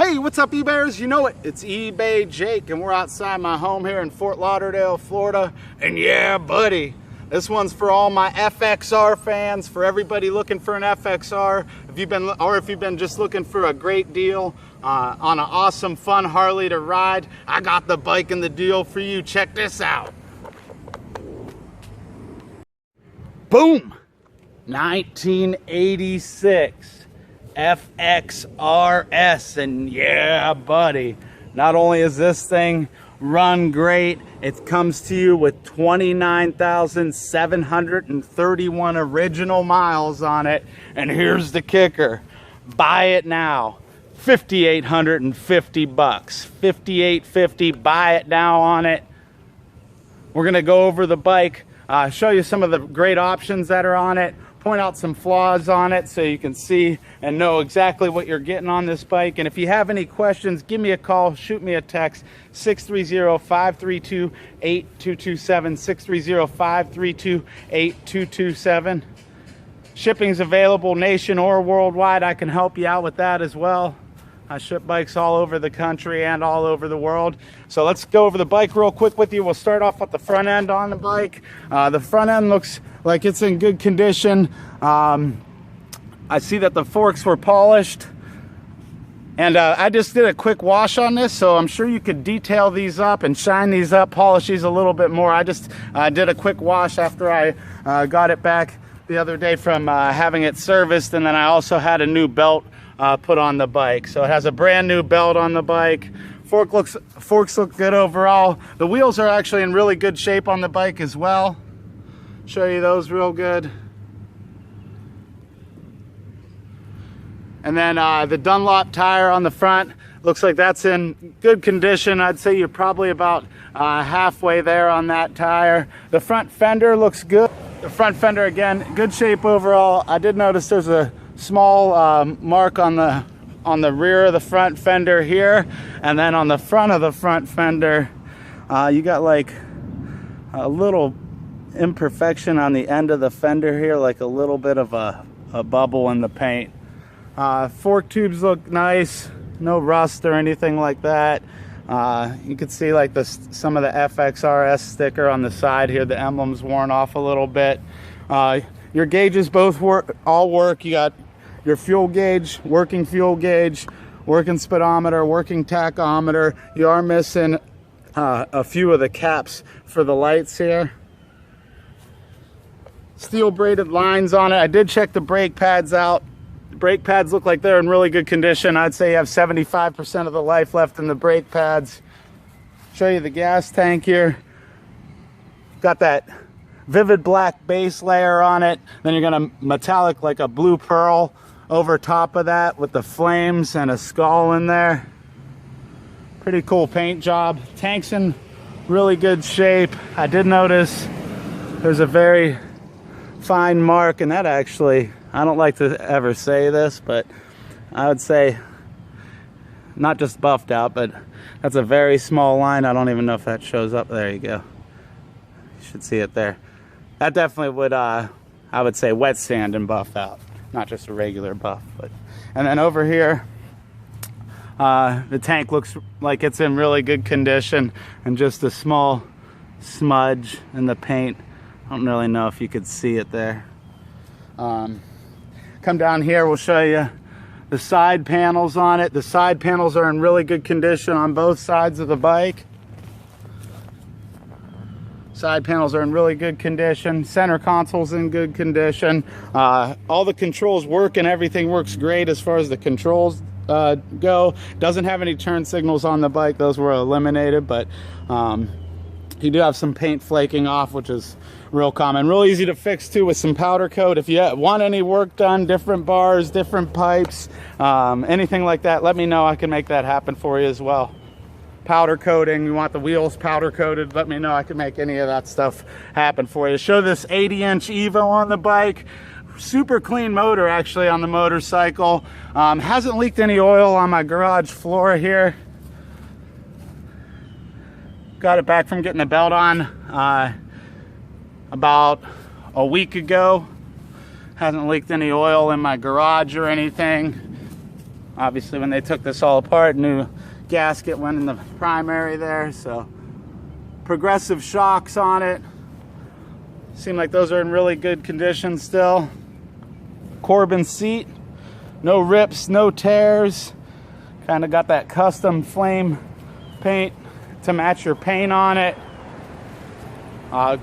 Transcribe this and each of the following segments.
Hey, what's up, eBayers? You know it, it's eBay Jake, and we're outside my home here in Fort Lauderdale, Florida. And yeah, buddy, this one's for all my FXR fans, for everybody looking for an FXR. If you've been just looking for a great deal on an awesome, fun Harley to ride, I got the bike and the deal for you. Check this out. Boom! 1986 FXRS, and yeah, buddy, not only is this thing run great, it comes to you with 29,731 original miles on it, and here's the kicker: buy it now, $5,850 bucks, $5,850. Buy it now on it. We're gonna go over the bike, show you some of the great options that are on it, point out some flaws on it so you can see and know exactly what you're getting on this bike. And if you have any questions, give me a call, shoot me a text, 630-532-8227, 630-532-8227. Shipping's available nation or worldwide. I can help you out with that as well. I ship bikes all over the country and all over the world. So let's go over the bike real quick with you. We'll start off with the front end on the bike. The front end looks like it's in good condition. I see that the forks were polished, and I just did a quick wash on this, so I'm sure you could detail these up and shine these up, polish these a little bit more. I just did a quick wash after I got it back the other day from having it serviced, and then I also had a new belt put on the bike. So it has a brand new belt on the bike. Forks look good overall. The wheels are actually in really good shape on the bike as well. Show you those real good. And then the Dunlop tire on the front looks like that's in good condition. I'd say you're probably about halfway there on that tire. The front fender looks good. The front fender, again, good shape overall. I did notice there's a small mark on the rear of the front fender here, and then on the front of the front fender you got like a little imperfection on the end of the fender here, like a little bit of a bubble in the paint. Fork tubes look nice, no rust or anything like that. You can see like some of the FXRS sticker on the side here. The emblem's worn off a little bit. Your gauges both all work. You got your fuel gauge, working speedometer, working tachometer. You are missing a few of the caps for the lights here. Steel braided lines on it. I did check the brake pads out. The brake pads look like they're in really good condition. I'd say you have 75% of the life left in the brake pads. Show you the gas tank here. Got that vivid black base layer on it. Then you're gonna metallic like a blue pearl over top of that with the flames and a skull in there. Pretty cool paint job. Tank's in really good shape. I did notice there's a very fine mark, and that actually, I don't like to ever say this, but I would say not just buffed out, but that's a very small line. I don't even know if that shows up. There you go. You should see it there. That definitely would, I would say, wet sand and buff out, not just a regular buff. But and then over here, the tank looks like it's in really good condition, and just a small smudge in the paint. I don't really know if you could see it there. Come down here, we'll show you the side panels on it. The side panels are in really good condition on both sides of the bike. Side panels are in really good condition. Center console's in good condition. All the controls work, and everything works great as far as the controls go. Doesn't have any turn signals on the bike. Those were eliminated, but you do have some paint flaking off, which is real common. Real easy to fix too with some powder coat. If you want any work done, different bars, different pipes, anything like that, let me know. I can make that happen for you as well. Powder coating, you want the wheels powder coated, let me know. I can make any of that stuff happen for you. Show this 80-inch Evo on the bike. Super clean motor actually on the motorcycle. Hasn't leaked any oil on my garage floor here. Got it back from getting the belt on about a week ago. Hasn't leaked any oil in my garage or anything. Obviously, when they took this all apart, new gasket went in the primary there. So progressive shocks on it. Seem like those are in really good condition still. Corbin seat, no rips, no tears. Kind of got that custom flame paint to match your paint on it.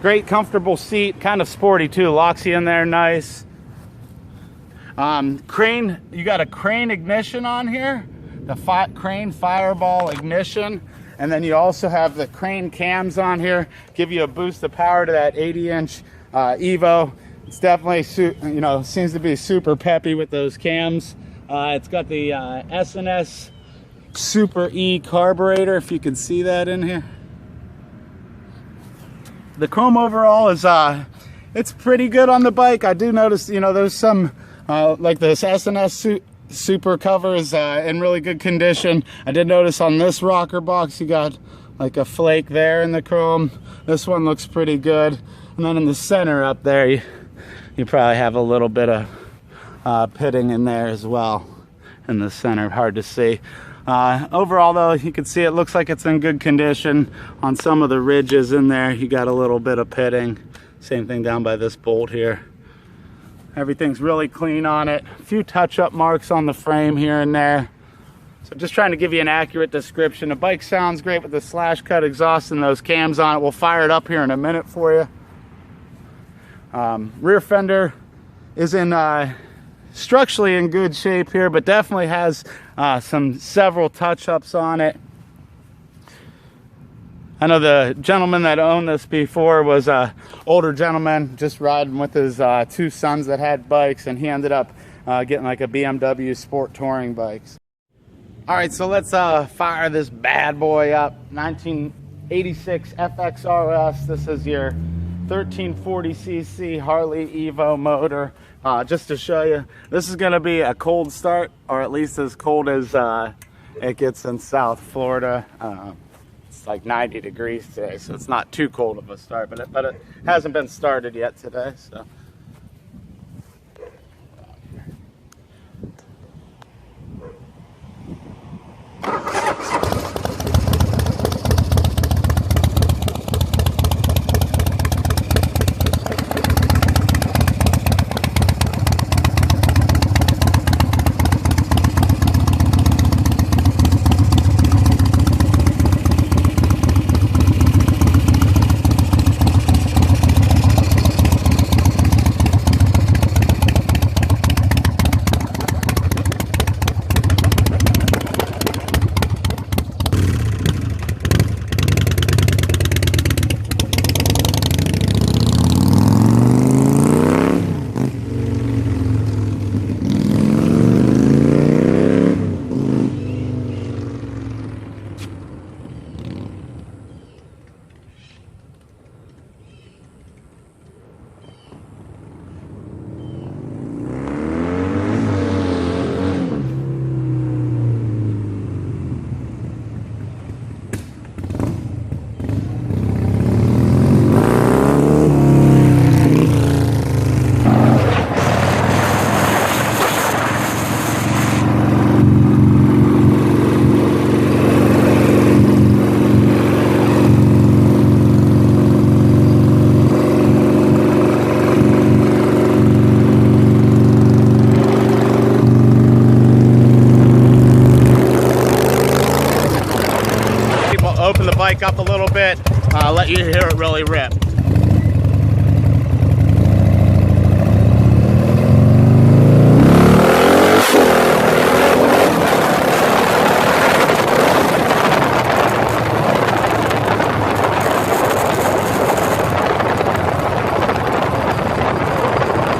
Great comfortable seat, kind of sporty too, locks you in there nice. Crane, you got a crane ignition on here, the crane fireball ignition, and then you also have the crane cams on here, give you a boost of power to that 80-inch Evo. It's definitely, you know, seems to be super peppy with those cams. It's got the S&S Super E carburetor, if you can see that in here. The chrome overall is it's pretty good on the bike. I do notice, you know, there's some like this S&S super cover is in really good condition. I did notice on this rocker box you got like a flake there in the chrome. This one looks pretty good. And then in the center up there you probably have a little bit of pitting in there as well in the center, hard to see. Overall though, you can see it looks like it's in good condition. On some of the ridges in there you got a little bit of pitting. Same thing down by this bolt here. Everything's really clean on it. A few touch-up marks on the frame here and there. So just trying to give you an accurate description. The bike sounds great with the slash cut exhaust and those cams on it. We'll fire it up here in a minute for you. Rear fender is in structurally in good shape here, but definitely has several touch-ups on it. I know the gentleman that owned this before was a older gentleman just riding with his two sons that had bikes, and he ended up getting like a BMW sport touring bikes. All right, so let's fire this bad boy up. 1986 FXRS. This is your 1340cc Harley Evo motor. Just to show you, this is gonna be a cold start, or at least as cold as it gets in South Florida. It's like 90 degrees today, so it's not too cold of a start, but it hasn't been started yet today. So open the bike up a little bit, let you hear it really rip.